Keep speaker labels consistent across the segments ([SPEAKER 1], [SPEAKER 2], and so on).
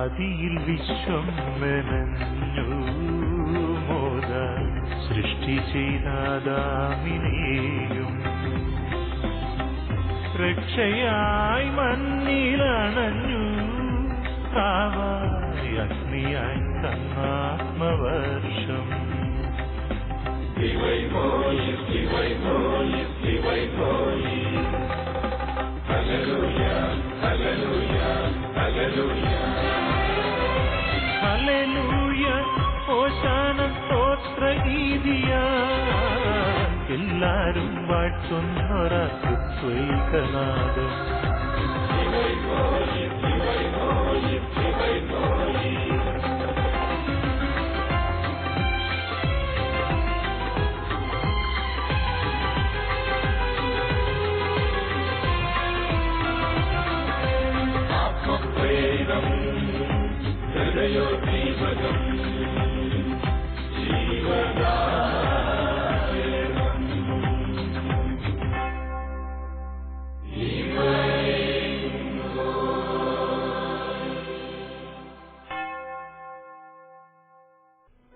[SPEAKER 1] ആദിയിൽ വിശ്വം മെനഞ്ഞു മോദ സൃഷ്ടി ചെയ്താദാമിനെയും രക്ഷയായി മണ്ണിലണഞ്ഞു കാവായി അഗ്നിയായി തന്നാത്മവർഷം ഹല്ലേലൂയ ഹോശാന സ്തോത്രഗീതിയ എല്ലാരും വാഴ്ത്തുന്നൊരത്വൈകനാദം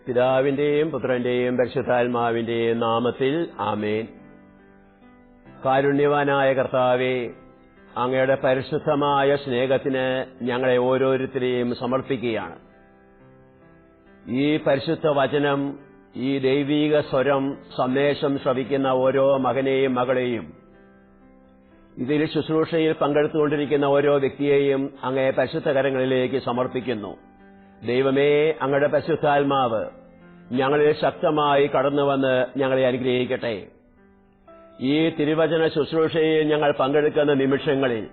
[SPEAKER 2] പിതാവിന്റെയും പുത്രന്റെയും പരിശുദ്ധാത്മാവിന്റെയും നാമത്തിൽ ആമേൻ. കാരുണ്യവാനായ കർത്താവേ, അങ്ങയുടെ പരിശുദ്ധമായ സ്നേഹത്തിന് ഞങ്ങളെ ഓരോരുത്തരെയും സമർപ്പിക്കുകയാണ്. ഈ പരിശുദ്ധ വചനം, ഈ ദൈവീക സ്വരം, സന്ദേശം ശ്രവിക്കുന്ന ഓരോ മകനെയും മകളെയും, ഇതിൽ ശുശ്രൂഷയിൽ പങ്കെടുത്തുകൊണ്ടിരിക്കുന്ന ഓരോ വ്യക്തിയെയും അങ്ങേ പരിശുദ്ധ കരങ്ങളിലേക്ക് സമർപ്പിക്കുന്നു. ദൈവമേ, അങ്ങയുടെ പരിശുദ്ധാത്മാവ് ഞങ്ങളിൽ ശക്തമായി കടന്നുവന്ന് ഞങ്ങളെ അനുഗ്രഹിക്കട്ടെ. ഈ തിരുവചന ശുശ്രൂഷയിൽ ഞങ്ങൾ പങ്കെടുക്കുന്ന നിമിഷങ്ങളിൽ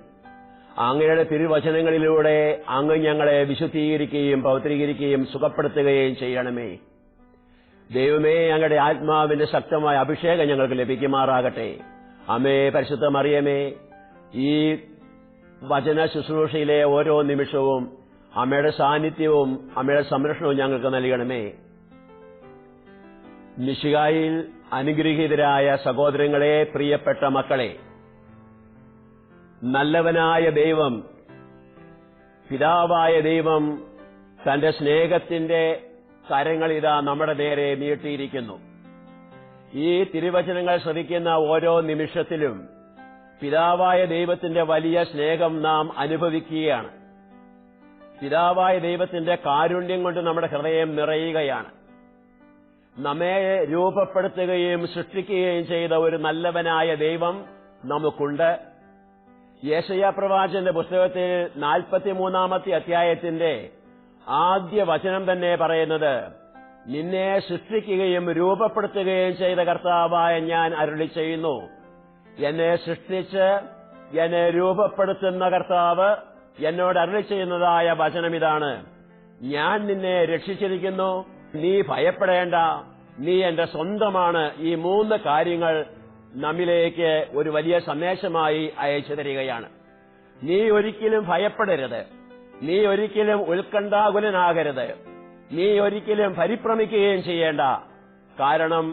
[SPEAKER 2] അങ്ങയുടെ തിരുവചനങ്ങളിലൂടെ അങ്ങ് ഞങ്ങളെ വിശുദ്ധീകരിക്കുകയും പവിത്രീകരിക്കുകയും സുഖപ്പെടുത്തുകയും ചെയ്യണമേ. ദൈവമേ, അങ്ങയുടെ ആത്മാവിന്റെ ശക്തമായ അഭിഷേകം ഞങ്ങൾക്ക് ലഭിക്കുമാറാകട്ടെ. അമ്മേ, പരിശുദ്ധ മറിയമേ, ഈ വചന ശുശ്രൂഷയിലെ ഓരോ നിമിഷവും അമ്മയുടെ സാന്നിധ്യവും അമ്മയുടെ സംരക്ഷണവും ഞങ്ങൾക്ക് നൽകണമേ. മിശിഹായിൽ അനുഗ്രഹീതരായ സഹോദരങ്ങളെ, പ്രിയപ്പെട്ട മക്കളെ, നല്ലവനായ ദൈവം, പിതാവായ ദൈവം തന്റെ സ്നേഹത്തിന്റെ കരങ്ങളിതാ നമ്മുടെ നേരെ നീട്ടിയിരിക്കുന്നു. ഈ തിരുവചനങ്ങൾ ശ്രവിക്കുന്ന ഓരോ നിമിഷത്തിലും പിതാവായ ദൈവത്തിന്റെ വലിയ സ്നേഹം നാം അനുഭവിക്കുകയാണ്. പിതാവായ ദൈവത്തിന്റെ കാരുണ്യം കൊണ്ട് നമ്മുടെ ഹൃദയം നിറയുകയാണ്. നമ്മെ രൂപപ്പെടുത്തുകയും സൃഷ്ടിക്കുകയും ചെയ്ത ഒരു നല്ലവനായ ദൈവം നമുക്കുണ്ട്. യെശയ്യാ പ്രവാചകന്റെ പുസ്തകത്തിൽ 43-ാമത്തെ അധ്യായത്തിന്റെ ആദ്യ വചനം തന്നെ പറയുന്നത്, നിന്നെ സൃഷ്ടിക്കുകയും രൂപപ്പെടുത്തുകയും ചെയ്ത കർത്താവായ ഞാൻ അരുളി ചെയ്യുന്നു. എന്നെ സൃഷ്ടിച്ച് എന്നെ രൂപപ്പെടുത്തുന്ന കർത്താവ് എന്നോട് അരുളി ചെയ്യുന്നതായ വചനം ഇതാണ്: ഞാൻ നിന്നെ രക്ഷിച്ചിരിക്കുന്നു, നീ ഭയപ്പെടേണ്ട, നീ എന്റെ സ്വന്തമാണ്. ഈ 3 കാര്യങ്ങൾ നമ്മിലേക്ക് ഒരു വലിയ സന്ദേശമായി അയച്ചു തരികയാണ്. നീ ഒരിക്കലും ഭയപ്പെടരുത്, നീ ഒരിക്കലും ഉത്കണ്ഠാകുലനാകരുത്, നീ ഒരിക്കലും പരിഭ്രമിക്കുകയും ചെയ്യേണ്ട. കാരണം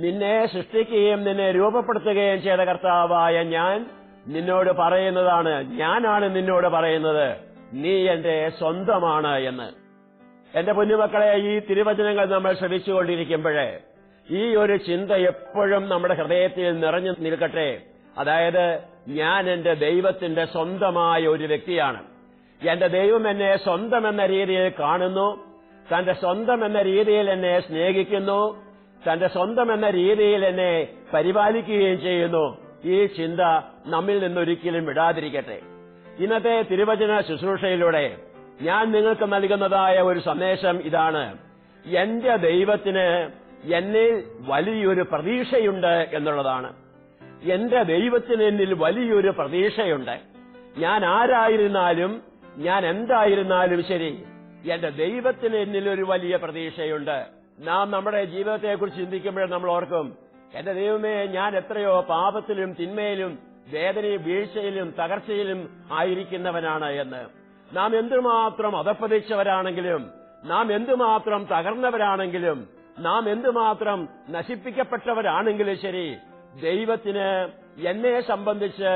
[SPEAKER 2] നിന്നെ സൃഷ്ടിക്കുകയും നിന്നെ രൂപപ്പെടുത്തുകയും ചെയ്ത കർത്താവായ ഞാൻ നിന്നോട് പറയുന്നതാണ്, ഞാനാണ് നിന്നോട് പറയുന്നത്, നീ എന്റെ സ്വന്തമാണ് എന്ന്. എന്റെ കുഞ്ഞുമക്കളെ, ഈ തിരുവചനങ്ങൾ നമ്മൾ ശ്രവിച്ചുകൊണ്ടിരിക്കുമ്പോഴേ ഈ ഒരു ചിന്ത എപ്പോഴും നമ്മുടെ ഹൃദയത്തിൽ നിറഞ്ഞു നിൽക്കട്ടെ. അതായത്, ഞാൻ എന്റെ ദൈവത്തിന്റെ സ്വന്തമായ ഒരു വ്യക്തിയാണ്. എന്റെ ദൈവം എന്നെ സ്വന്തം എന്ന രീതിയിൽ കാണുന്നു, തന്റെ സ്വന്തം എന്ന രീതിയിൽ എന്നെ സ്നേഹിക്കുന്നു, തന്റെ സ്വന്തം എന്ന രീതിയിൽ എന്നെ പരിപാലിക്കുകയും ചെയ്യുന്നു. ഈ ചിന്ത നമ്മിൽ നിന്നൊരിക്കലും വിടാതിരിക്കട്ടെ. ഇന്നത്തെ തിരുവചന ശുശ്രൂഷയിലൂടെ ഞാൻ നിങ്ങൾക്ക് നൽകുന്നതായ ഒരു സന്ദേശം ഇതാണ്: എന്റെ ദൈവത്തിന് എന്നിൽ വലിയൊരു പ്രതീക്ഷയുണ്ട് എന്നുള്ളതാണ്. എന്റെ ദൈവത്തിന് എന്നിൽ വലിയൊരു പ്രതീക്ഷയുണ്ട്. ഞാൻ ആരായിരുന്നാലും, ഞാൻ എന്തായിരുന്നാലും ശരി, എന്റെ ദൈവത്തിന് എന്നിൽ ഒരു വലിയ പ്രതീക്ഷയുണ്ട്. നാം നമ്മുടെ ജീവിതത്തെക്കുറിച്ച് ചിന്തിക്കുമ്പോൾ നമ്മൾ ഓർക്കും, എന്റെ ദൈവമേ, ഞാൻ എത്രയോ പാപത്തിലും തിന്മയിലും വേദനയും വീഴ്ചയിലും തകർച്ചയിലും ആയിരിക്കുന്നവനാണ് എന്ന്. നാം എന്തുമാത്രം അധപ്പതിച്ചവരാണെങ്കിലും, നാം എന്തുമാത്രം തകർന്നവരാണെങ്കിലും, നാം എന്തുമാത്രം നശിപ്പിക്കപ്പെട്ടവരാണെങ്കിലും ശരി, ദൈവത്തിന് എന്നെ സംബന്ധിച്ച്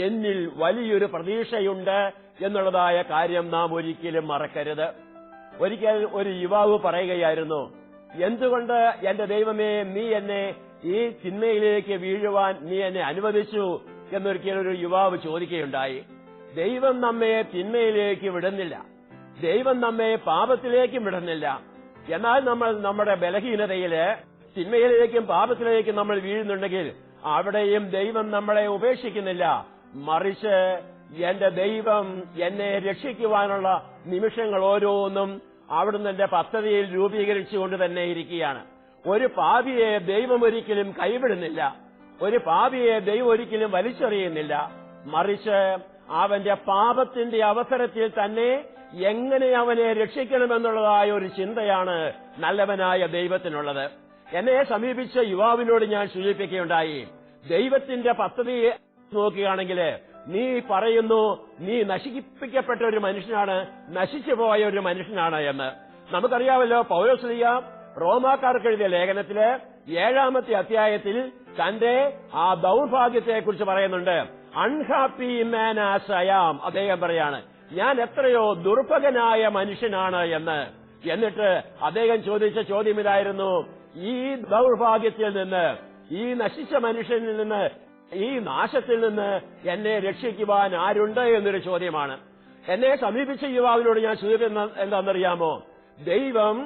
[SPEAKER 2] എന്നിൽ വലിയൊരു പ്രതീക്ഷയുണ്ട് എന്നുള്ളതായ കാര്യം നാം ഒരിക്കലും മറക്കരുത്. ഒരിക്കൽ ഒരു യുവാവ് പറയുകയായിരുന്നു, എന്തുകൊണ്ട് എന്റെ ദൈവമേ നീ എന്നെ ഈ തിന്മയിലേക്ക് വീഴുവാൻ നീ എന്നെ അനുവദിച്ചു എന്നൊരിക്കലും ഒരു യുവാവ് ചോദിക്കുകയുണ്ടായി. ദൈവം നമ്മെ തിന്മയിലേക്ക് വിടുന്നില്ല, ദൈവം നമ്മെ പാപത്തിലേക്കും വിടുന്നില്ല. എന്നാൽ നമ്മൾ നമ്മുടെ ബലഹീനതയില് തിന്മയിലേക്കും പാപത്തിലേക്കും നമ്മൾ വീഴുന്നുണ്ടെങ്കിൽ അവിടെയും ദൈവം നമ്മളെ ഉപേക്ഷിക്കുന്നില്ല. മറിച്ച് എന്റെ ദൈവം എന്നെ രക്ഷിക്കുവാനുള്ള നിമിഷങ്ങൾ ഓരോന്നും അവിടുന്ന് എന്റെ പദ്ധതിയിൽ രൂപീകരിച്ചുകൊണ്ട് തന്നെ ഇരിക്കുകയാണ്. ഒരു പാപിയെ ദൈവം ഒരിക്കലും കൈവിടുന്നില്ല, ഒരു പാപിയെ ദൈവം ഒരിക്കലും വലിച്ചെറിയുന്നില്ല. മറിച്ച് അവന്റെ പാപത്തിന്റെ അവസരത്തിൽ തന്നെ എങ്ങനെ അവനെ രക്ഷിക്കണമെന്നുള്ളതായ ഒരു ചിന്തയാണ് നല്ലവനായ ദൈവത്തിനുള്ളത്. എന്നെ സമീപിച്ച യുവാവിനോട് ഞാൻ സൂചിപ്പിക്കുകയുണ്ടായി, ദൈവത്തിന്റെ പദ്ധതിയെ നോക്കുകയാണെങ്കിൽ നീ പറയുന്നു നീ നശിപ്പിക്കപ്പെട്ട ഒരു മനുഷ്യനാണ്, നശിച്ചുപോയ ഒരു മനുഷ്യനാണ് എന്ന്. നമുക്കറിയാമല്ലോ, പൗലോസ്ലീഹ റോമാക്കാർക്ക് എഴുതിയ ലേഖനത്തില് 7-ാമത്തെ അധ്യായത്തിൽ തന്റെ ആ ദൗർഭാഗ്യത്തെക്കുറിച്ച് പറയുന്നുണ്ട്. Unhappy man as I am, അദ്ദേഹം പറയാണ് ഞാൻ എത്രയോ ദുർഭകനായ മനുഷ്യനാണ് എന്ന്. എന്നിട്ട് അദ്ദേഹം ചോദിച്ച ചോദ്യം ഇതായിരുന്നു, ഈ ദൗർഭാഗ്യത്തിൽ നിന്ന്, ഈ നശിച്ച മനുഷ്യനിൽ നിന്ന്, ഈ നാശത്തിൽ നിന്ന് എന്നെ രക്ഷിക്കുവാൻ ആരുണ്ട് എന്നൊരു ചോദ്യമാണ്. എന്നെ സമീപിച്ച യുവാവിനോട് ഞാൻ സൂചിപ്പിക്കുന്നത് എന്താണെന്നറിയാമോ? ദൈവം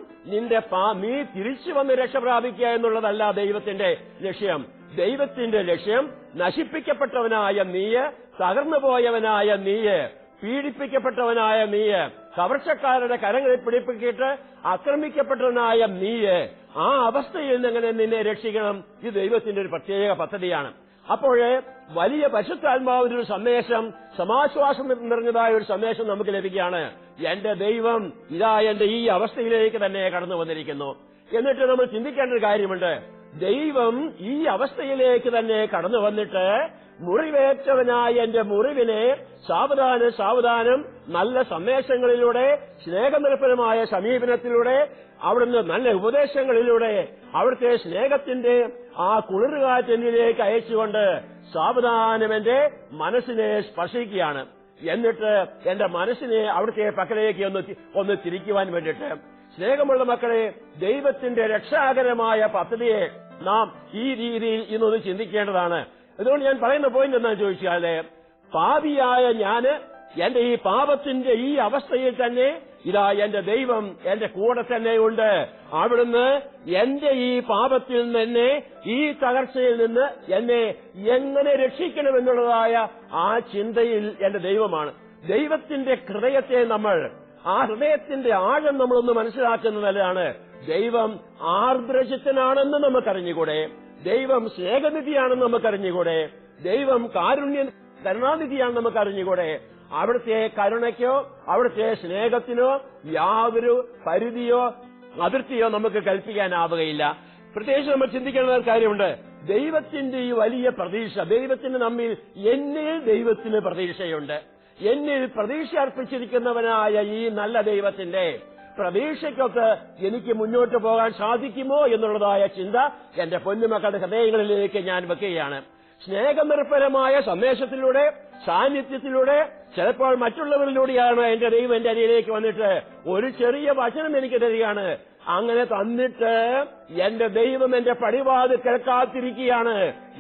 [SPEAKER 2] നീ തിരിച്ചു വന്ന് രക്ഷ പ്രാപിക്കുക എന്നുള്ളതല്ല ദൈവത്തിന്റെ ലക്ഷ്യം. ദൈവത്തിന്റെ ലക്ഷ്യം നശിപ്പിക്കപ്പെട്ടവനായ നീയ്, തകർന്നുപോയവനായ നീയ്, പീഡിപ്പിക്കപ്പെട്ടവനായ നീയ്, കവർച്ചക്കാരുടെ കരങ്ങളിൽ പിടിപ്പിക്കിട്ട് ആക്രമിക്കപ്പെട്ടവനായ നീയ്, ആ അവസ്ഥയിൽ നിന്ന് എങ്ങനെ നിന്നെ രക്ഷിക്കണം? ഇത് ദൈവത്തിന്റെ ഒരു പ്രത്യേക പദ്ധതിയാണ്. അപ്പോഴേ വലിയ പരിശുദ്ധാത്മാവിന്റെ ഒരു സന്ദേശം, സമാശ്വാസം നിറഞ്ഞതായ ഒരു സന്ദേശം നമുക്ക് ലഭിക്കുകയാണ്. എന്റെ ദൈവം ഇതാ എന്റെ ഈ അവസ്ഥയിലേക്ക് തന്നെ കടന്നു വന്നിരിക്കുന്നു. എന്നിട്ട് നമ്മൾ ചിന്തിക്കേണ്ട ഒരു കാര്യമുണ്ട്, ദൈവം ഈ അവസ്ഥയിലേക്ക് തന്നെ കടന്നു വന്നിട്ട് മുറിവേറ്റവനായ എന്റെ മുറിവിനെ സാവധാനം നല്ല സന്ദേശങ്ങളിലൂടെ, സ്നേഹനിർഭരമായ സമീപനത്തിലൂടെ, അവിടുന്ന് നല്ല ഉപദേശങ്ങളിലൂടെ, അവിടുത്തെ സ്നേഹത്തിന്റെ ആ കുളിർകാറ്റിലേക്ക് അയച്ചുകൊണ്ട് സാവധാനം എന്റെ മനസ്സിനെ സ്പർശിക്കുകയാണ്. എന്നിട്ട് എന്റെ മനസ്സിനെ അവിടുത്തെ പക്കലേക്ക് ഒന്ന് തിരിക്കുവാൻ വേണ്ടിയിട്ട്. സ്നേഹമുള്ള മക്കളെ, ദൈവത്തിന്റെ രക്ഷാകരമായ പദ്ധതിയെ നാം ഈ രീതിയിൽ ഇന്നൊന്ന് ചിന്തിക്കേണ്ടതാണ്. അതുകൊണ്ട് ഞാൻ പറയുന്ന പോയിന്റ് എന്താണെന്ന് ചോദിച്ചാല്, പാപിയായ ഞാന് എന്റെ ഈ പാപത്തിന്റെ ഈ അവസ്ഥയിൽ തന്നെ ഇതാ എന്റെ ദൈവം എന്റെ കൂടെ തന്നെ ഉണ്ട്. അവിടുന്ന് എന്റെ ഈ പാപത്തിൽ നിന്ന്, ഈ തകർച്ചയിൽ നിന്ന് എന്നെ എങ്ങനെ രക്ഷിക്കണമെന്നുള്ളതായ ആ ചിന്തയിൽ എന്റെ ദൈവമാണ്. ദൈവത്തിന്റെ ഹൃദയത്തെ ആ ഹൃദയത്തിന്റെ ആഴം നമ്മളൊന്ന് മനസ്സിലാക്കുന്നതല്ലാണ്. ദൈവം ആർദ്രചിത്തനാണെന്ന് നമുക്കറിഞ്ഞുകൂടെ? ദൈവം സ്നേഹനിധിയാണെന്ന് നമുക്കറിഞ്ഞുകൂടെ? ദൈവം കരുണാനിധിയാണെന്ന് നമുക്കറിഞ്ഞുകൂടെ? അവിടുത്തെ കരുണയ്ക്കോ അവിടുത്തെ സ്നേഹത്തിനോ യാതൊരു പരിധിയോ അതിർത്തിയോ നമുക്ക് കൽപ്പിക്കാനാവുകയില്ല. പ്രത്യേകിച്ച് നമ്മൾ ചിന്തിക്കേണ്ട ഒരു കാര്യമുണ്ട്. ദൈവത്തിന്റെ ഈ വലിയ പ്രതീക്ഷ, എന്നിൽ ദൈവത്തിന് പ്രതീക്ഷയുണ്ട്. എന്നിൽ പ്രതീക്ഷ അർപ്പിച്ചിരിക്കുന്നവനായ ഈ നല്ല ദൈവത്തിന്റെ പ്രതീക്ഷയ്ക്കൊത്ത് എനിക്ക് മുന്നോട്ട് പോകാൻ സാധിക്കുമോ എന്നുള്ളതായ ചിന്ത എന്റെ പൊന്നുമക്കളുടെ ഹൃദയങ്ങളിലേക്ക് ഞാൻ വെക്കുകയാണ്. സ്നേഹനിർഭരമായ സന്ദേശത്തിലൂടെ, സാന്നിധ്യത്തിലൂടെ, ചിലപ്പോൾ മറ്റുള്ളവരിലൂടെയാണ് എന്റെ ദൈവം എന്റെ അരിയിലേക്ക് വന്നിട്ട് ഒരു ചെറിയ വചനം എനിക്ക് തരികയാണ്. അങ്ങനെ തന്നിട്ട് എന്റെ ദൈവം എന്റെ പടിവാതിൽക്കൽ കാത്തിരിക്കുകയാണ്.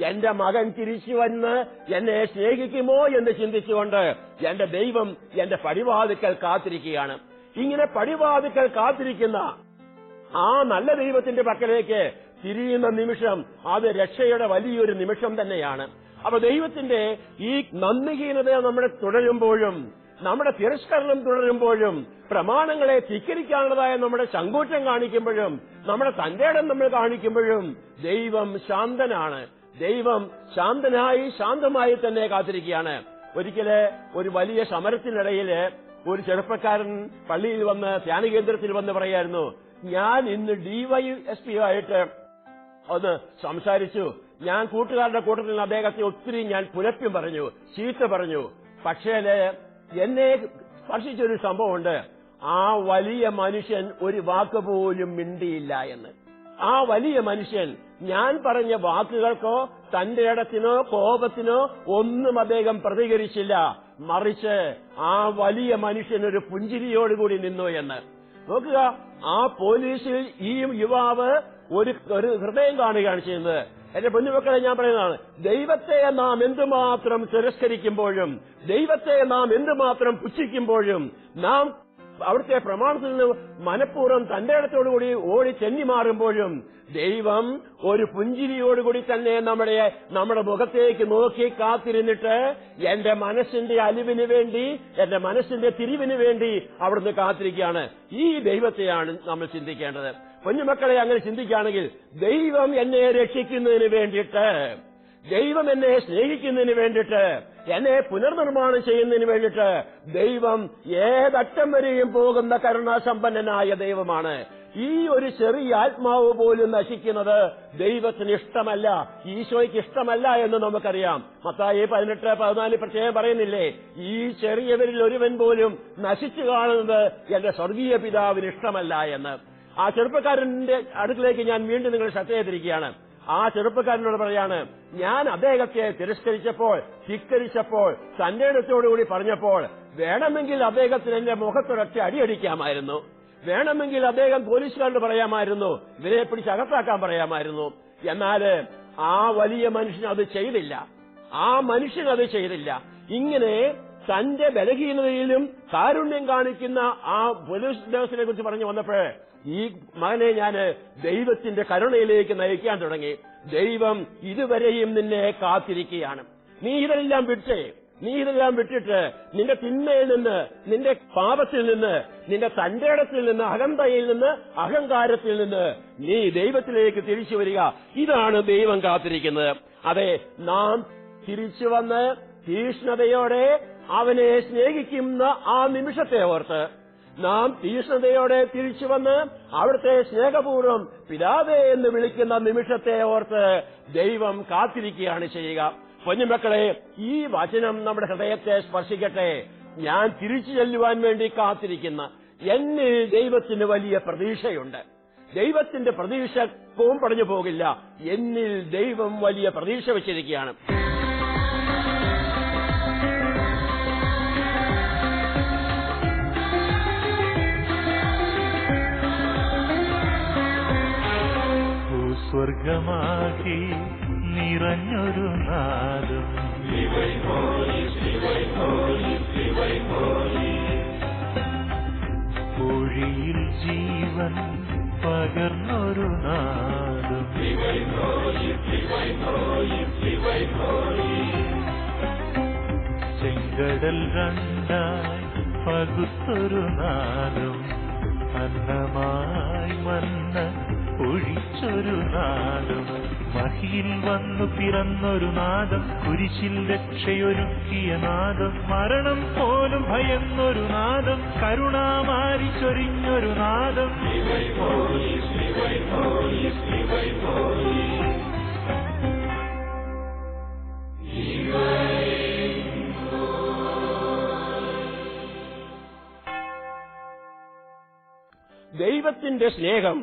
[SPEAKER 2] എന്റെ മകൻ തിരിച്ചു വന്ന് എന്നെ സ്നേഹിക്കുമോ എന്ന് ചിന്തിച്ചുകൊണ്ട് എന്റെ ദൈവം എന്റെ പടിവാതിൽക്കൽ കാത്തിരിക്കുകയാണ്. ഇങ്ങനെ പടിവാതിൽക്കൽ കാത്തിരിക്കുന്ന ആ നല്ല ദൈവത്തിന്റെ പക്കലേക്ക് തിരിയുന്ന നിമിഷം അത് രക്ഷയുടെ വലിയൊരു നിമിഷം തന്നെയാണ്. അപ്പൊ ദൈവത്തിന്റെ ഈ നന്ദിഹീനത നമ്മുടെ തുടരുമ്പോഴും, നമ്മുടെ തിരസ്കരണം തുടരുമ്പോഴും, പ്രമാണങ്ങളെ ധിക്കരിക്കാനുള്ളതായ നമ്മുടെ ചങ്കൂറ്റം കാണിക്കുമ്പോഴും, നമ്മുടെ തന്റേടം നമ്മൾ കാണിക്കുമ്പോഴും ദൈവം ശാന്തനാണ്. ദൈവം ശാന്തമായി തന്നെ കാത്തിരിക്കുകയാണ്. ഒരിക്കല് ഒരു വലിയ സമരത്തിനിടയില് ഒരു ചെറുപ്പക്കാരൻ പള്ളിയിൽ വന്ന്, ധ്യാനകേന്ദ്രത്തിൽ വന്ന് പറയായിരുന്നു, ഞാൻ ഇന്ന് DYSP ആയിട്ട് ഒന്ന് സംസാരിച്ചു. ഞാൻ കൂട്ടുകാരുടെ കൂട്ടത്തിൽ അദ്ദേഹത്തെ ഒത്തിരി ഞാൻ പുലപ്യം പറഞ്ഞു, ചീത്ത പറഞ്ഞു. പക്ഷേ എന്നെ സ്പർശിച്ചൊരു സംഭവമുണ്ട്. ആ വലിയ മനുഷ്യൻ ഒരു വാക്ക് പോലും മിണ്ടിയില്ല എന്ന്. ആ വലിയ മനുഷ്യൻ ഞാൻ പറഞ്ഞ വാക്കുകൾക്കോ തന്റെ ഇടത്തിനോ കോപത്തിനോ ഒന്നും അദ്ദേഹം പ്രതികരിച്ചില്ല. മറിച്ച് ആ വലിയ മനുഷ്യൻ ഒരു പുഞ്ചിരിയോടുകൂടി നിന്നു എന്ന്. നോക്കുക, ആ പോലീസിൽ ഈ യുവാവ് ഒരു ഹൃദയം കാണുകയാണ് ചെയ്യുന്നത്. എന്റെ പൊന്നുമക്കളെ, ഞാൻ പറയുന്നതാണ്, ദൈവത്തെ നാം എന്തുമാത്രം തിരസ്കരിക്കുമ്പോഴും, ദൈവത്തെ നാം എന്തുമാത്രം പുച്ഛിക്കുമ്പോഴും, നാം അവിടുത്തെ പ്രമാണത്തിൽ നിന്ന് മനഃപൂർവ്വം തന്റെ ഇടത്തോടുകൂടി ഓടി ചെന്നിമാറുമ്പോഴും ദൈവം ഒരു പുഞ്ചിരിയോടുകൂടി തന്നെ നമ്മുടെ മുഖത്തേക്ക് നോക്കി കാത്തിരുന്നിട്ട് എന്റെ മനസ്സിന്റെ അലിവിന് വേണ്ടി, എന്റെ മനസ്സിന്റെ തിരിവിന് വേണ്ടി അവിടുന്ന് കാത്തിരിക്കുകയാണ്. ഈ ദൈവത്തെയാണ് നമ്മൾ ചിന്തിക്കേണ്ടത്. കുഞ്ഞുമക്കളെ, അങ്ങനെ ചിന്തിക്കുകയാണെങ്കിൽ ദൈവം എന്നെ രക്ഷിക്കുന്നതിന് വേണ്ടിയിട്ട്, ദൈവം എന്നെ സ്നേഹിക്കുന്നതിന് വേണ്ടിയിട്ട്, എന്നെ പുനർനിർമ്മാണം ചെയ്യുന്നതിന് വേണ്ടിയിട്ട് ദൈവം ഏതറ്റം വരെയും പോകുന്ന കരുണാസമ്പന്നനായ ദൈവമാണ്. ഈ ഒരു ചെറിയ ആത്മാവ് പോലും നശിക്കുന്നത് ദൈവത്തിന് ഇഷ്ടമല്ല, ഈശോയ്ക്ക് ഇഷ്ടമല്ല എന്ന് നമുക്കറിയാം. മത്തായി 18:14 പ്രത്യേകം പറയുന്നില്ലേ, ഈ ചെറിയവരിൽ ഒരുവൻ പോലും നശിച്ചു കാണുന്നത് എന്റെ സ്വർഗീയ പിതാവിന് ഇഷ്ടമല്ല എന്ന്. ആ ചെറുപ്പക്കാരന്റെ അടുക്കിലേക്ക് ഞാൻ വീണ്ടും നിങ്ങൾ ശ്രദ്ധ ചെയ്തിരിക്കുകയാണ്. ആ ചെറുപ്പക്കാരനോട് പറയാണ്, ഞാൻ അദ്ദേഹത്തെ തിരസ്കരിച്ചപ്പോൾ, ധിക്കരിച്ചപ്പോൾ, തന്റെ ഇടത്തോടുകൂടി പറഞ്ഞപ്പോൾ വേണമെങ്കിൽ അദ്ദേഹത്തിന് എന്റെ മുഖത്തൊരൊറ്റ അടിയടിക്കാമായിരുന്നു, വേണമെങ്കിൽ അദ്ദേഹം പോലീസുകാരോട് പറയാമായിരുന്നു, ഇവരെ പിടിച്ച് അകത്താക്കാൻ പറയാമായിരുന്നു. എന്നാൽ ആ വലിയ മനുഷ്യൻ അത് ചെയ്തില്ല. ആ മനുഷ്യൻ അത് ചെയ്തില്ല. ഇങ്ങനെ തന്റെ ബലഹീനതയിലും കാരുണ്യം കാണിക്കുന്ന ആ പോലീസ് ഉദ്യോഗസ്ഥനെ കുറിച്ച് പറഞ്ഞു വന്നപ്പോഴേ ഈ മകനെ ഞാൻ ദൈവത്തിന്റെ കരുണയിലേക്ക് നയിക്കാൻ തുടങ്ങി. ദൈവം ഇതുവരെയും നിന്നെ കാത്തിരിക്കുകയാണ്. നീ ഇതെല്ലാം വിട്ടിട്ട് നിന്റെ തിന്മയിൽ നിന്ന്, നിന്റെ പാപത്തിൽ നിന്ന്, നിന്റെ തന്റെ ഇടത്തിൽ നിന്ന്, അഹന്തയിൽ നിന്ന്, അഹങ്കാരത്തിൽ നിന്ന് നീ ദൈവത്തിലേക്ക് തിരിച്ചു വരിക. ഇതാണ് ദൈവം കാത്തിരിക്കുന്നത്. അതെ, നാം തിരിച്ചു വന്ന് തീഷ്ണതയോടെ അവനെ സ്നേഹിക്കുന്ന ആ നിമിഷത്തെ ഓർത്ത്, നാം തീഷ്ണതയോടെ തിരിച്ചു വന്ന് അവിടുത്തെ സ്നേഹപൂർവ്വം പിതാവേ എന്ന് വിളിക്കുന്ന നിമിഷത്തെ ഓർത്ത് ദൈവം കാത്തിരിക്കുകയാണ് ചെയ്യുക. പൊന്നുമക്കളെ, ഈ വചനം നമ്മുടെ ഹൃദയത്തെ സ്പർശിക്കട്ടെ. ഞാൻ തിരിച്ചു ചെല്ലുവാൻ വേണ്ടി കാത്തിരിക്കുന്ന എന്നിൽ ദൈവത്തിന് വലിയ പ്രതീക്ഷയുണ്ട്. ദൈവത്തിന്റെ പ്രതീക്ഷ കോമ്പടഞ്ഞു പോകില്ല. എന്നിൽ ദൈവം വലിയ പ്രതീക്ഷ വെച്ചിരിക്കുകയാണ്.
[SPEAKER 1] സ്വർഗമാക്കി നിറഞ്ഞൊരു നാദം, പൊഴിയിൽ ജീവൻ പകർന്നൊരു നാദം, ചെങ്കടൽ രണ്ടായി പകുത്തൊരു നാദം, അന്നമായി മന്ന ഒഴിച്ചൊരു നാദം, മഹിയിൽ വന്നു പിറന്നൊരു നാദം, കുരിശിൽ രക്ഷയൊരുക്കിയ നാദം, മരണം പോലും ഭയന്നൊരു നാദം, കരുണാമാരി ചൊരിഞ്ഞൊരു നാദം.
[SPEAKER 2] ദൈവത്തിന്റെ സ്നേഹം,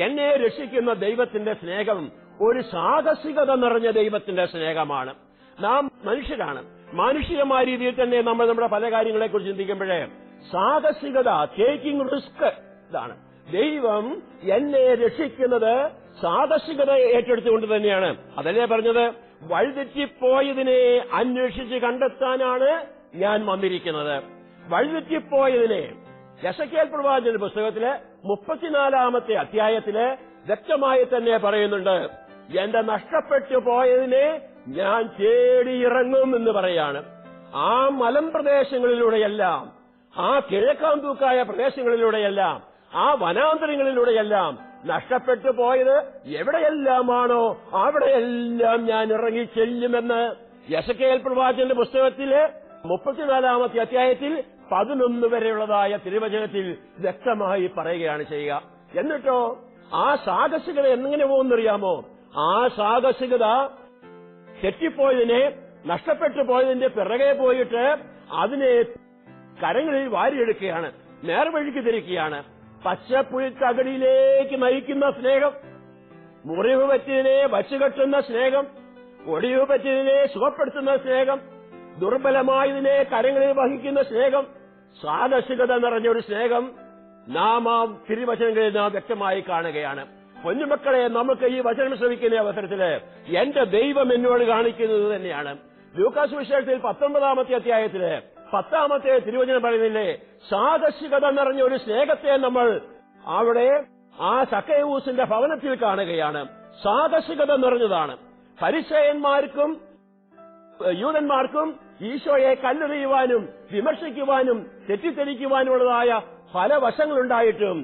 [SPEAKER 2] എന്നെ രക്ഷിക്കുന്ന ദൈവത്തിന്റെ സ്നേഹം ഒരു സാഹസികത നിറഞ്ഞ ദൈവത്തിന്റെ സ്നേഹമാണ്. നാം മനുഷ്യരാണ്. മാനുഷികമായ രീതിയിൽ തന്നെ നമ്മൾ നമ്മുടെ പല കാര്യങ്ങളെക്കുറിച്ച് ചിന്തിക്കുമ്പോഴേ സാഹസികത, ടേക്കിംഗ് റിസ്ക്, ഇതാണ്. ദൈവം എന്നെ രക്ഷിക്കുന്നത് സാഹസികത ഏറ്റെടുത്തുകൊണ്ട് തന്നെയാണ്. അതല്ലേ പറഞ്ഞത്, വഴിതെറ്റിപ്പോയതിനെ അന്വേഷിച്ച് കണ്ടെത്താനാണ് ഞാൻ വന്നിരിക്കുന്നത്. വഴിതെറ്റിപ്പോയതിനെ യെശയ്ക്കേൽ പ്രവാചകന്റെ പുസ്തകത്തിലെ 34-ാമത്തെ അധ്യായത്തില് വ്യക്തമായി തന്നെ പറയുന്നുണ്ട്, എന്റെ നഷ്ടപ്പെട്ടു പോയതിനെ ഞാൻ തേടിയിറങ്ങും എന്ന് പറയാണ്. ആ മലമ്പ്രദേശങ്ങളിലൂടെയെല്ലാം, ആ കിഴക്കാന്തൂക്കായ പ്രദേശങ്ങളിലൂടെയെല്ലാം, ആ വനാന്തരങ്ങളിലൂടെയെല്ലാം നഷ്ടപ്പെട്ടു പോയത് എവിടെയെല്ലാമാണോ അവിടെയെല്ലാം ഞാൻ ഇറങ്ങി ചെല്ലുമെന്ന് യെശയ്ക്കേൽ പ്രവാചകന്റെ പുസ്തകത്തിലെ 34-ാമത്തെ അധ്യായത്തിൽ 11 വരെയുള്ളതായ തിരുവചനത്തിൽ വ്യക്തമായി പറയുകയാണ് ചെയ്യുക. എന്നിട്ടോ ആ സാഹസികത എങ്ങനെ പോകുന്നറിയാമോ? ആ സാഹസികത തെറ്റിപ്പോയതിനെ, നഷ്ടപ്പെട്ടു പോയതിന്റെ പിറകെ പോയിട്ട് അതിനെ കരങ്ങളിൽ വാരിയെടുക്കുകയാണ്, നേർവഴിക്ക് തിരിക്കുകയാണ്. പച്ചപ്പുൽത്തകടിയിലേക്ക് നയിക്കുന്ന സ്നേഹം, മുറിവ് പറ്റിയതിനെ വച്ചുകെട്ടുന്ന സ്നേഹം, ഒടിവ് പറ്റിയതിനെ സുഖപ്പെടുത്തുന്ന സ്നേഹം, ദുർബലമായതിനെ കരങ്ങളിൽ വഹിക്കുന്ന സ്നേഹം, സാദശികത നിറഞ്ഞൊരു സ്നേഹം നാം ആ തിരുവചനങ്ങളിൽ നാം വ്യക്തമായി കാണുകയാണ്. പൊന്നുമക്കളെ, നമുക്ക് ഈ വചനം ശ്രവിക്കുന്ന അവസരത്തില് എന്റെ ദൈവം എന്നോട് കാണിക്കുന്നത് തന്നെയാണ്. ലൂക്കാസ് വിശേഷത്തിൽ 19-ാമത്തെ അധ്യായത്തില് 10-ാമത്തെ തിരുവചനം പറയുന്നില്ലേ, സാദശികത നിറഞ്ഞ ഒരു സ്നേഹത്തെ നമ്മൾ അവിടെ ആ സക്കയൂസിന്റെ ഭവനത്തിൽ കാണുകയാണ്. സാദശികത നിറഞ്ഞതാണ്. ഫരിസേയന്മാർക്കും യൂതന്മാർക്കും ഈശോയെ കല്ലെറിയുവാനും വിമർശിക്കുവാനും തെറ്റിദ്ധരിക്കുവാനുള്ളതായ പല വശങ്ങളുണ്ടായിട്ടും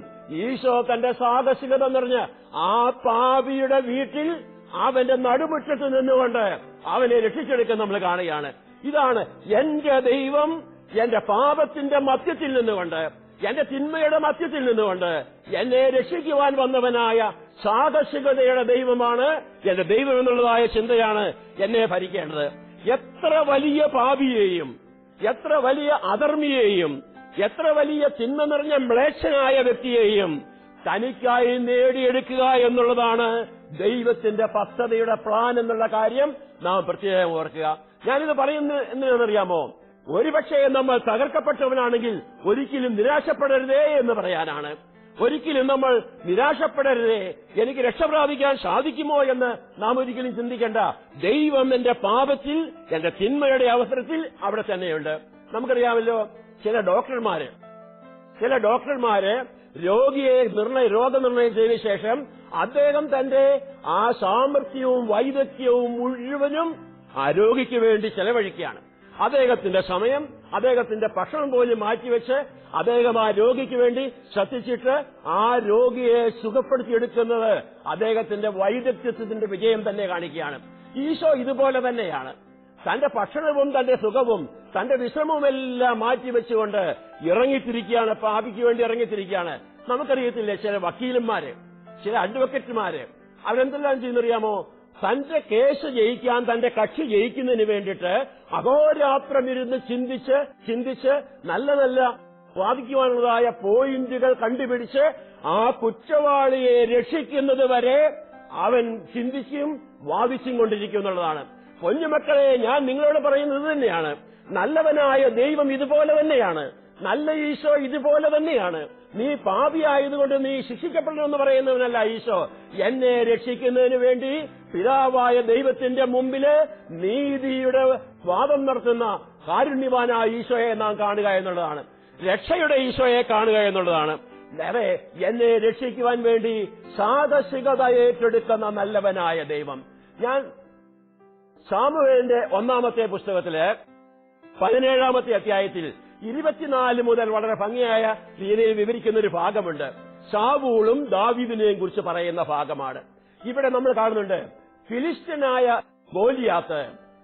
[SPEAKER 2] ഈശോ തന്റെ സാദശികത നിറഞ്ഞ് ആ പാപിയുടെ വീട്ടിൽ അവന്റെ നടുമുറ്റത്ത് നിന്നുകൊണ്ട് അവനെ രക്ഷിച്ചെടുക്കാൻ നമ്മൾ കാണുകയാണ്. ഇതാണ് എന്റെ ദൈവം എന്റെ പാപത്തിന്റെ മധ്യത്തിൽ നിന്നുകൊണ്ട്, എന്റെ തിന്മയുടെ മധ്യത്തിൽ നിന്നുകൊണ്ട് എന്നെ രക്ഷിക്കുവാൻ വന്നവനായ സാദശികതയുടെ ദൈവമാണ് എന്റെ ദൈവം എന്നുള്ളതായ ചിന്തയാണ് എന്നെ ഭരിക്കേണ്ടത്. എത്ര വലിയ പാപിയെയും, എത്ര വലിയ അധർമ്മിയെയും, എത്ര വലിയ തിന്മ നിറഞ്ഞ മ്ലേച്ഛനായ വ്യക്തിയെയും തനിക്കായി നേടിയെടുക്കുക എന്നുള്ളതാണ് ദൈവത്തിന്റെ പദ്ധതിയുടെ പ്ലാൻ എന്നുള്ള കാര്യം നാം പ്രത്യേകം ഓർക്കുക. ഞാനിത് പറയുന്നത് എന്തിനാണെന്നറിയാമോ? ഒരുപക്ഷെ നമ്മൾ തകർക്കപ്പെട്ടവനാണെങ്കിൽ ഒരിക്കലും നിരാശപ്പെടരുതേ എന്ന് പറയാനാണ്. ഒരിക്കലും നമ്മൾ നിരാശപ്പെടരുതേ, എനിക്ക് രക്ഷപ്രാപിക്കാൻ സാധിക്കുമോ എന്ന് നാം ഒരിക്കലും ചിന്തിക്കേണ്ട. ദൈവം എന്റെ പാപത്തിൽ, എന്റെ തിന്മയുടെ അവസരത്തിൽ അവിടെ തന്നെയുണ്ട്. നമുക്കറിയാമല്ലോ, ചില ഡോക്ടർമാര് രോഗിയെ രോഗനിർണയം ചെയ്തതിനു ശേഷം അദ്ദേഹം തന്റെ ആ സാമർഥ്യവും വൈദഗ്ധ്യവും മുഴുവനും ആ രോഗിക്ക് വേണ്ടി ചെലവഴിക്കുകയാണ്. അദ്ദേഹത്തിന്റെ സമയം, അദ്ദേഹത്തിന്റെ ഭക്ഷണം പോലും മാറ്റിവെച്ച് അദ്ദേഹം ആ രോഗിക്ക് വേണ്ടി ശ്രദ്ധിച്ചിട്ട് ആ രോഗിയെ സുഖപ്പെടുത്തിയെടുക്കുന്നത് അദ്ദേഹത്തിന്റെ വൈദഗ്ധ്യത്തിന്റെ വിജയം തന്നെ കാണിക്കുകയാണ്. ഈശോ ഇതുപോലെ തന്നെയാണ്. തന്റെ ഭക്ഷണവും തന്റെ സുഖവും തന്റെ വിശ്രമവുമെല്ലാം മാറ്റിവെച്ചുകൊണ്ട് ഇറങ്ങിത്തിരിക്കുകയാണ്, പാപിക്ക് വേണ്ടി ഇറങ്ങിത്തിരിക്കുകയാണ്. നമുക്കറിയത്തില്ലേ, ചില വക്കീലന്മാര്, ചില അഡ്വക്കറ്റുമാര് അവരെന്തെല്ലാം ചെയ്യുന്നറിയാമോ? തന്റെ കേസ് ജയിക്കാൻ, തന്റെ കക്ഷി ജയിക്കുന്നതിന് വേണ്ടിയിട്ട് അഹോരാത്രമിരുന്ന് ചിന്തിച്ച് നല്ല വാദിക്കുവാനുള്ളതായ പോയിന്റുകൾ കണ്ടുപിടിച്ച് ആ കുറ്റവാളിയെ രക്ഷിക്കുന്നത് വരെ അവൻ ചിന്തിച്ചും വാദിച്ചും കൊണ്ടിരിക്കും എന്നുള്ളതാണ്. പൊന്നുമക്കളെ, ഞാൻ നിങ്ങളോട് പറയുന്നത് തന്നെയാണ്, നല്ലവനായ ദൈവം ഇതുപോലെ തന്നെയാണ്. നല്ല ഈശോ ഇതുപോലെ തന്നെയാണ്. നീ പാപിയായതുകൊണ്ട് നീ ശിക്ഷിക്കപ്പെടണമെന്ന് പറയുന്നവനല്ല ഈശോ. എന്നെ രക്ഷിക്കുന്നതിന് വേണ്ടി പിതാവായ ദൈവത്തിന്റെ മുമ്പില് നീതിയുടെ വാദം നടത്തുന്ന കാരുണ്യവാനായ ഈശോയെ നാം കാണുക എന്നുള്ളതാണ്. രക്ഷയുടെ ഈശോയെ കാണുക എന്നുള്ളതാണ്. അതെ, എന്നെ രക്ഷിക്കുവാൻ വേണ്ടി സാദശികത ഏറ്റെടുക്കുന്ന നല്ലവനായ ദൈവം. ഞാൻ സാമുവേലിന്റെ 1-ാമത്തെ പുസ്തകത്തില് 17-ാമത്തെ അധ്യായത്തിൽ 24 മുതൽ വളരെ ഭംഗിയായ രീതിയിൽ വിവരിക്കുന്ന ഒരു ഭാഗമുണ്ട്. ശാവൂളും ദാവീദിനെയും കുറിച്ച് പറയുന്ന ഭാഗമാണ്. ഇവിടെ നമ്മൾ കാണുന്നുണ്ട്, ഫിലിസ്ത്യനായ ഗോലിയാത്ത്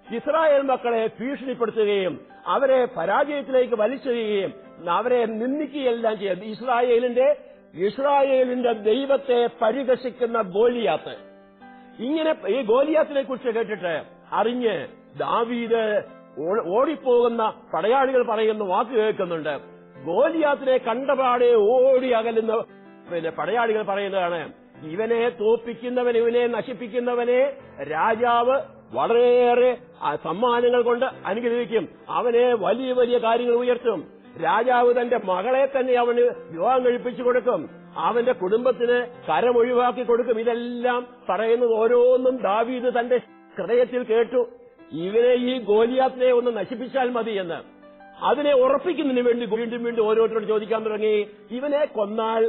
[SPEAKER 2] ഇസ്രായേൽ മക്കളെ ഭീഷണിപ്പെടുത്തുകയും അവരെ പരാജയത്തിലേക്ക് വലിച്ചെറിയുകയും അവരെ നിന്ദിക്കുകയെല്ലാം ചെയ്യും. ഇസ്രായേലിന്റെ ദൈവത്തെ പരിഹസിക്കുന്ന ഗോലിയാത്ത്. ഇങ്ങനെ ഈ ഗോലിയാത്തിനെ കുറിച്ച് കേട്ടിട്ട് അറിഞ്ഞ് ദാവീദ് ഓടിപ്പോകുന്ന പടയാളികൾ പറയുന്ന വാക്ക് കേൾക്കുന്നുണ്ട്. ഗോലിയാത്തിനെ കണ്ടപാടെ ഓടി അകലുന്ന പടയാളികൾ പറയുന്നതാണ്, ഇവനെ തോപ്പിക്കുന്നവൻ, ഇവനെ നശിപ്പിക്കുന്നവനെ രാജാവ് വളരെയേറെ സമ്മാനങ്ങൾ കൊണ്ട് അനുഗ്രഹിക്കും, അവനെ വലിയ വലിയ കാര്യങ്ങൾ ഉയർത്തും. രാജാവ് തന്റെ മകളെ തന്നെ അവന് വിവാഹം കഴിപ്പിച്ചു കൊടുക്കും, അവന്റെ കുടുംബത്തിന് കരമൊഴിവാക്കി കൊടുക്കും. ഇതെല്ലാം പറയുന്നത് ഓരോന്നും ദാവീദ് തന്റെ ഹൃദയത്തിൽ കേട്ടു. ഇവനെ, ഈ ഗോലിയാത്തിനെ ഒന്ന് നശിപ്പിച്ചാൽ മതി എന്ന് അതിനെ ഉറപ്പിക്കുന്നതിന് വേണ്ടി വീണ്ടും ഓരോരുത്തരോട് ചോദിക്കാൻ തുടങ്ങി. ഇവനെ കൊന്നാൽ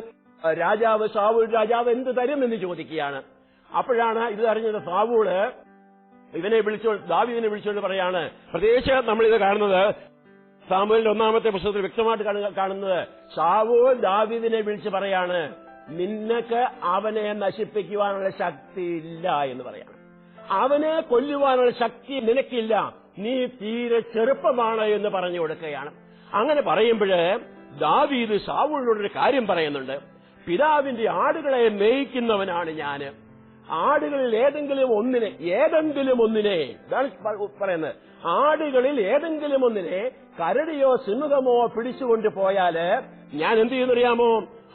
[SPEAKER 2] ശാവൂൾ രാജാവ് എന്ത് തരും എന്ന് ചോദിക്കുകയാണ്. അപ്പോഴാണ് ഇത് അറിഞ്ഞത് ശാവൂള് ദാവീദിനെ വിളിച്ചുകൊണ്ട് പറയാണ്. പ്രത്യേകിച്ച് നമ്മളിത് കാണുന്നത് സാമുവേലിന്റെ 1-ാമത്തെ പുസ്തകത്തിൽ വ്യക്തമായിട്ട് കാണുന്നത്, ശാവൂൾ ദാവീദിനെ വിളിച്ച് പറയാണ്, നിനക്ക് അവനെ നശിപ്പിക്കുവാനുള്ള ശക്തി ഇല്ല എന്ന് പറയാണ്. അവനെ കൊല്ലുവാനുള്ള ശക്തി നിനക്കില്ല, നീ തീരെ ചെറുപ്പമാണ് എന്ന് പറഞ്ഞു കൊടുക്കുകയാണ്. അങ്ങനെ പറയുമ്പോഴ് ദാവീദ് ശാവൂളിനോടൊരു കാര്യം പറയുന്നുണ്ട്. പിതാവിന്റെ ആടുകളെ മേയിക്കുന്നവനാണ് ഞാന്. ആടുകളിൽ ഏതെങ്കിലും ഒന്നിനെ പറയുന്നത്, ആടുകളിൽ ഏതെങ്കിലും ഒന്നിനെ കരടിയോ സിംഹമോ പിടിച്ചുകൊണ്ട് പോയാല് ഞാൻ എന്ത് ചെയ്യുന്നറിയാമോ?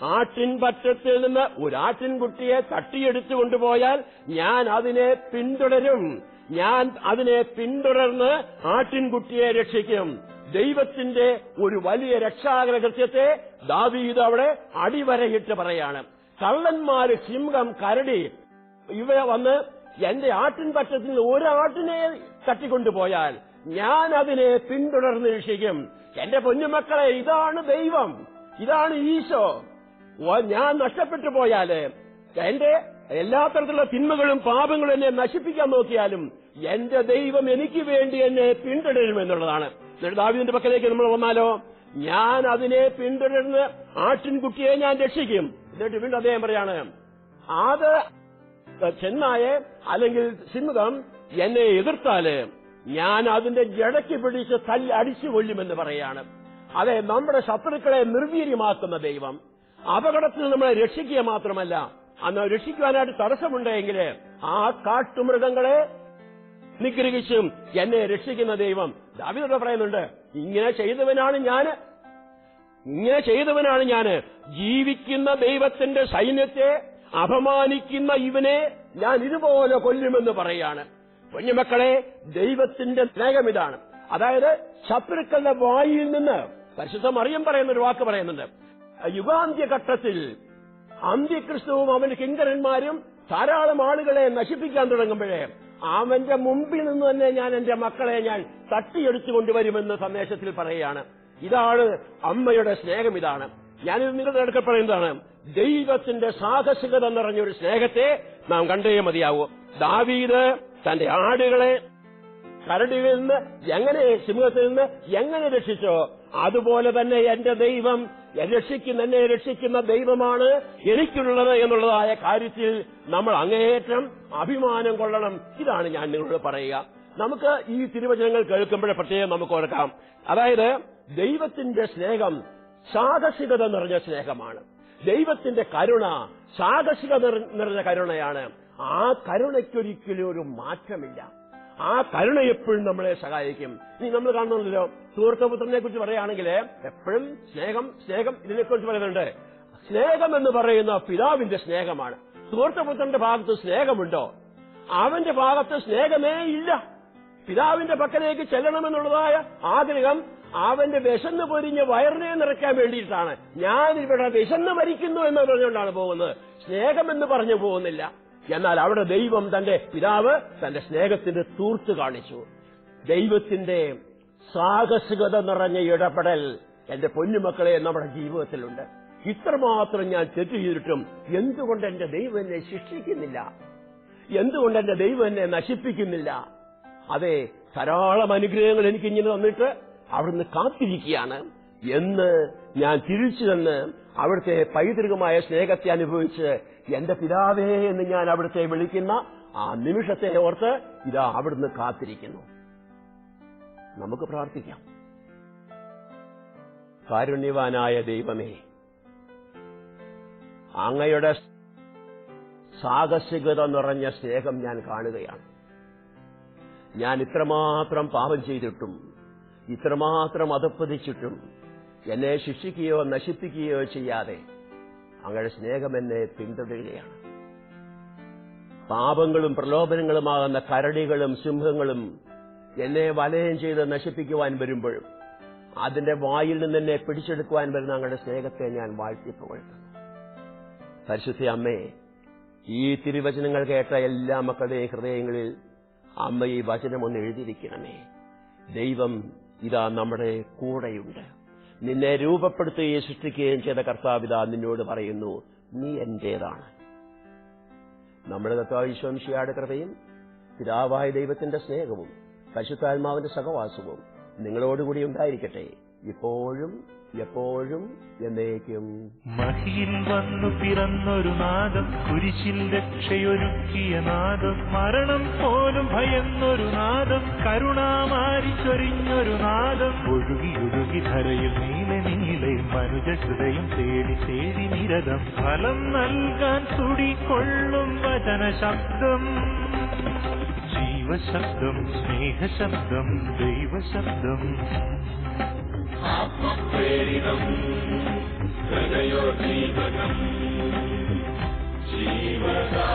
[SPEAKER 2] ആട്ടിൻപറ്റത്തിൽ നിന്ന് ഒരാട്ടിൻകുട്ടിയെ തട്ടിയെടുത്തു കൊണ്ടുപോയാൽ ഞാൻ അതിനെ പിന്തുടരും. ഞാൻ അതിനെ പിന്തുടർന്ന് ആട്ടിൻകുട്ടിയെ രക്ഷിക്കും. ദൈവത്തിന്റെ ഒരു വലിയ രക്ഷാകര കൃത്യത്തെ ദാവീദ് അവിടെ അടിവരയിട്ട് പറയാണ്. കള്ളന്മാര്, സിംഹം, കരടി ഇവ വന്ന് എന്റെ ആട്ടിൻപറ്റത്തിൽ നിന്ന് ഒരാട്ടിനെ തട്ടിക്കൊണ്ടുപോയാൽ ഞാൻ അതിനെ പിന്തുടർന്ന് രക്ഷിക്കും. എന്റെ പൊന്നുമക്കളെ, ഇതാണ് ദൈവം, ഇതാണ് ഈശോ. ഞാൻ നഷ്ടപ്പെട്ടു പോയാല്, എന്റെ എല്ലാ തരത്തിലുള്ള തിന്മകളും പാപങ്ങളും എന്നെ നശിപ്പിക്കാൻ നോക്കിയാലും എന്റെ ദൈവം എനിക്ക് വേണ്ടി എന്നെ പിന്തുടരുമെന്നുള്ളതാണ്. ദാവീദിന്റെ പക്കലേക്ക് നമ്മൾ വന്നാലോ, ഞാൻ അതിനെ പിന്തുടർന്ന് ആട്ടിൻകുട്ടിയെ ഞാൻ രക്ഷിക്കും. എന്നിട്ട് വീണ്ടും അദ്ദേഹം പറയാണ്, അത് ചെന്നായെ അല്ലെങ്കിൽ സിംഹം എന്നെ എതിർത്താല് ഞാൻ അതിന്റെ ജടയ്ക്ക് പിടിച്ച് അടിച്ചു കൊല്ലുമെന്ന് പറയാണ്. അതെ, നമ്മുടെ ശത്രുക്കളെ നിർവീര്യമാക്കുന്ന ദൈവം അപകടത്തിൽ നമ്മളെ രക്ഷിക്കുക മാത്രമല്ല, അന്ന് രക്ഷിക്കുവാനായിട്ട് തടസ്സമുണ്ടെങ്കിൽ ആ കാട്ടുമൃഗങ്ങളെ നിഗ്രഹിച്ചും എന്നെ രക്ഷിക്കുന്ന ദൈവം. ദാവീദ് പറയുന്നുണ്ട്, ഇങ്ങനെ ചെയ്തവനാണ് ഞാന്. ജീവിക്കുന്ന ദൈവത്തിന്റെ സൈന്യത്തെ അപമാനിക്കുന്ന ഇവനെ ഞാൻ ഇതുപോലെ കൊല്ലുമെന്ന് പറയാണ്. കുഞ്ഞുമക്കളെ, ദൈവത്തിന്റെ സ്നേഹം ഇതാണ്. അതായത് ശത്രുക്കളുടെ വായിൽ നിന്ന് പരിശുദ്ധ മറിയം പറയുന്ന ഒരു വാക്ക് പറയുന്നുണ്ട്. യുഗാന്ത്യഘട്ടത്തിൽ അന്ത്യക്രിസ്തുവും അവന്റെ കിങ്കരന്മാരും ധാരാളം ആളുകളെ നശിപ്പിക്കാൻ തുടങ്ങുമ്പോഴേ അവന്റെ മുമ്പിൽ നിന്ന് തന്നെ ഞാൻ എന്റെ മക്കളെ ഞാൻ തട്ടിയെടുത്തു കൊണ്ടുവരുമെന്ന് സന്ദേശത്തിൽ പറയുകയാണ്. ഇതാണ് അമ്മയുടെ സ്നേഹം. ഇതാണ് ഞാനിത് നിങ്ങളുടെ അടുക്കൽ പറയുന്നതാണ്. ദൈവത്തിന്റെ സാഹസികത നിറഞ്ഞൊരു സ്നേഹത്തെ നാം കണ്ടേ മതിയാവൂ. ദാവീദ് തന്റെ ആടുകളെ കരടിയിൽ നിന്ന് എങ്ങനെ, സിംഹത്തിൽ നിന്ന് എങ്ങനെ രക്ഷിച്ചോ അതുപോലെ തന്നെ എന്റെ ദൈവം എന്നെ രക്ഷിക്കുന്ന ദൈവമാണ് എനിക്കുള്ളത് എന്നുള്ളതായ കാര്യത്തിൽ നമ്മൾ അങ്ങേയറ്റം അഭിമാനം കൊള്ളണം. ഇതാണ് ഞാൻ നിങ്ങളോട് പറയുക. നമുക്ക് ഈ തിരുവചനങ്ങൾ കേൾക്കുമ്പോഴേ പ്രത്യേകം നമുക്ക് ഓർക്കാം. അതായത് ദൈവത്തിന്റെ സ്നേഹം സാഹസികത നിറഞ്ഞ സ്നേഹമാണ്. ദൈവത്തിന്റെ കരുണ സാഹസികത നിറഞ്ഞ കരുണയാണ്. ആ കരുണയ്ക്കൊരിക്കലും ഒരു മാറ്റമില്ല. ആ കരുണ എപ്പോഴും നമ്മളെ സഹായിക്കും. ഇനി നമ്മൾ കാണുന്നുണ്ടല്ലോ, സുഹൃത്തുപുത്രനെ കുറിച്ച് പറയുകയാണെങ്കിൽ എപ്പോഴും സ്നേഹം ഇതിനെക്കുറിച്ച് പറയുന്നുണ്ട്. സ്നേഹം എന്ന് പറയുന്ന പിതാവിന്റെ സ്നേഹമാണ്. സുഹൃത്തുപുത്രന്റെ ഭാഗത്ത് സ്നേഹമുണ്ടോ? അവന്റെ ഭാഗത്ത് സ്നേഹമേ ഇല്ല. പിതാവിന്റെ പക്കലേക്ക് ചെല്ലണമെന്നുള്ളതായ ആഗ്രഹം അവന്റെ വിശന്ന് പൊരിഞ്ഞ വയറിനെ നിറയ്ക്കാൻ വേണ്ടിയിട്ടാണ്. ഞാൻ ഇവിടെ വിശന്ന് മരിക്കുന്നു എന്ന് പറഞ്ഞുകൊണ്ടാണ് പോകുന്നത്. സ്നേഹമെന്ന് പറഞ്ഞു പോകുന്നില്ല. എന്നാൽ അവിടെ ദൈവം തന്റെ പിതാവ് തന്റെ സ്നേഹത്തിന്റെ തൂർത്ത് കാണിച്ചു. ദൈവത്തിന്റെ സാഹസികത നിറഞ്ഞ ഇടപെടൽ എന്റെ പൊന്നുമക്കളെ നമ്മുടെ ജീവിതത്തിലുണ്ട്. ഇത്രമാത്രം ഞാൻ തെറ്റ് ചെയ്തിട്ടും എന്തുകൊണ്ട് എന്റെ ദൈവം എന്നെ ശിക്ഷിക്കുന്നില്ല? എന്തുകൊണ്ട് എന്റെ ദൈവം എന്നെ നശിപ്പിക്കുന്നില്ല? അതെ, ധാരാളം അനുഗ്രഹങ്ങൾ എനിക്ക് ഇങ്ങനെ തന്നിട്ട് അവിടുന്ന് കാത്തിരിക്കുകയാണ് എന്ന് ഞാൻ തിരിച്ചു തന്ന് അവിടുത്തെ പൈതൃകമായ സ്നേഹത്തെ അനുഭവിച്ച് എന്റെ പിതാവേ എന്ന് ഞാൻ അവിടുത്തെ വിളിക്കുന്ന ആ നിമിഷത്തെ ഓർത്ത് ഇതാ അവിടുന്ന് കാത്തിരിക്കുന്നു. നമുക്ക് പ്രാർത്ഥിക്കാം. കാരുണ്യവാനായ ദൈവമേ, അങ്ങയുടെ സാഹസികത നിറഞ്ഞ സ്നേഹം ഞാൻ കാണുകയാണ്. ഞാൻ ഇത്രമാത്രം പാപം ചെയ്തിട്ടും ഇത്രമാത്രം അധപ്പതിച്ചിട്ടും എന്നെ ശിക്ഷിക്കുകയോ നശിപ്പിക്കുകയോ ചെയ്യാതെ അങ്ങയുടെ സ്നേഹം എന്നെ പിന്തുടരുകയാണ്. പാപങ്ങളും പ്രലോഭനങ്ങളുമാകുന്ന കരടികളും സിംഹങ്ങളും എന്നെ വലയം ചെയ്ത് നശിപ്പിക്കുവാൻ വരുമ്പോഴും അതിന്റെ വായിൽ നിന്ന് എന്നെ പിടിച്ചെടുക്കുവാൻ വരുന്ന അങ്ങയുടെ സ്നേഹത്തെ ഞാൻ വാഴ്ത്തിപ്പുകഴ്ത്തുന്നു. പരിശുദ്ധ അമ്മേ, ഈ തിരുവചനങ്ങൾ കേട്ട എല്ലാ മക്കളുടെയും ഹൃദയങ്ങളിൽ അമ്മ ഈ വചനം ഒന്ന് എഴുതിയിരിക്കണമേ. ദൈവം ഇതാ നമ്മുടെ കൂടെയുണ്ട്. നിന്നെ രൂപപ്പെടുത്തുകയും സൃഷ്ടിക്കുകയും ചെയ്ത കർത്താവിതാ നിന്നോട് പറയുന്നു, നീ എന്റേതാണ്. നമ്മുടെ കർത്താവ് ഈശോ മിശിഹായുടെ കൃപയും പിതാവായ ദൈവത്തിന്റെ സ്നേഹവും പരിശുദ്ധാത്മാവിന്റെ സഹവാസവും നിങ്ങളോടുകൂടി ഉണ്ടായിരിക്കട്ടെ, ഇപ്പോഴും എപ്പോഴും എന്നേക്കും.
[SPEAKER 1] മഹിയിൽ വന്നു പിറന്നൊരു നാദം, കുരിശിൽ രക്ഷയൊരുക്കിയ നാദം, മരണം പോലും ഭയന്നൊരു നാദം, കരുണാമാരി ചൊരിഞ്ഞൊരു നാദം, ഒഴുകി ധരയിൽ നീലെ മനുജ ഹൃദയം തേടി നിരതം ഫലം നൽകാൻ തുടികൊള്ളും വചന ശബ്ദം, ജീവശബ്ദം, സ്നേഹശബ്ദം, ദൈവശബ്ദം. ആത്മപ്രേരിതം
[SPEAKER 3] ഹൃദയോദ്ദീപകം ജീവദാ